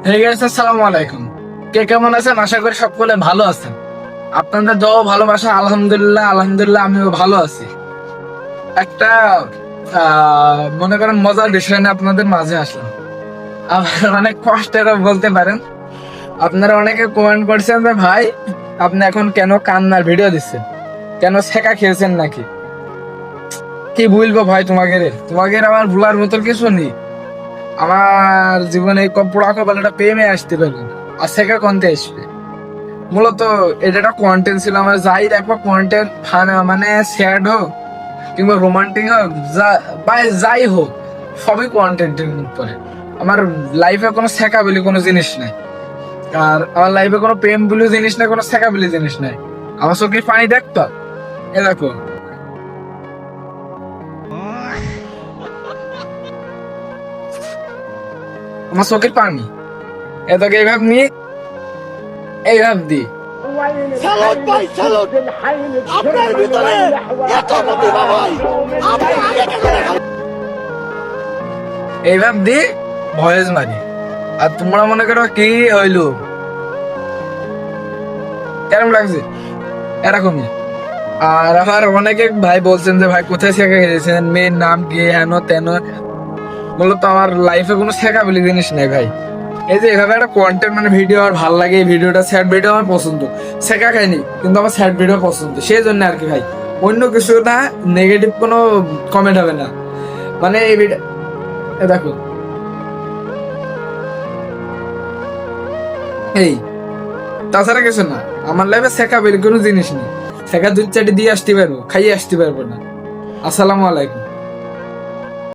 Hey guys, আসসালামু আলাইকুম। কে কেমন আছেন? আশা করি সকলে ভালো আছেন। আপনাদের দোয়া ও ভালোবাসা আলহামদুলিল্লাহ আলহামদুলিল্লাহ আমিও ভালো আছি। একটা মনে করেন মজার বিষয় নিয়ে আপনাদের মাঝে আসলাম। আবার অনেক কষ্টের বলতে পারেন। আপনারা অনেকে কমেন্ট করছেন যে ভাই আপনি এখন কেন কান্নার ভিডিও দিচ্ছেন, কেন ছেঁকা খেয়েছেন নাকি? কি বলবো ভাই তোমাকে আমার ভুলার মতো কিছু নেই। আমার জীবনে পোড়া কপালটা প্রেমে আসতে পারবেন, আর ছেঁকা কন্তে আসবে। মূলত এটা একটা কন্টেন্ট ছিল আমার, যাই দেখবো কন্টেন্ট মানে স্যাড হোক কিংবা রোমান্টিক হোক, যাই হোক সবই কন্টেন্টের উপরে। আমার লাইফে কোনো শেখা বলে কোনো জিনিস নাই, আর আমার লাইফে কোনো প্রেম বলে জিনিস নাই, কোনো শেখা বলে জিনিস নাই। আমার চোখে পানি দেখতো, এ দেখো আমার চোখের পানি, এ তোকে এইভাবে নিয়ে এইভাবে দি স্যালুট ভাই স্যালুট আপনার ভিতরে এত প্রতিভা ভাই আপনি আগে কেন দেখালেন? এইভাবে দি ভয়েস মারি। আর তোমরা মনে করো কি হইলো, কেমন লাগছে এরকমই। আর আমার অনেকে ভাই বলছেন যে ভাই কোথায় শেখা গেছেন, মেয়ের নাম কি, হেন তেন। মূলত আমার লাইফে কোনো শেখা বলে জিনিস নেই ভাই। এই যে এভাবে একটা কন্টেন্ট মানে ভিডিও আমার ভালো লাগে, এই ভিডিওটা স্যাড ভিডিও আমার পছন্দ। শেখা খাইনি কিন্তু আমার স্যাড ভিডিও পছন্দ, সেই জন্য আর কি ভাই। অন্য কিছু না, নেগেটিভ কোনো কমেন্ট হবে না। মানে এই ভিডিও দেখো, এই তাছাড়া কিছু না। আমার লাইফে শেখা বলে কোনো জিনিস নেই। শেখা দুই চারটি দিয়ে আসতে পারবো, খাইয়ে আসতে পারবো না। আসসালামু আলাইকুম।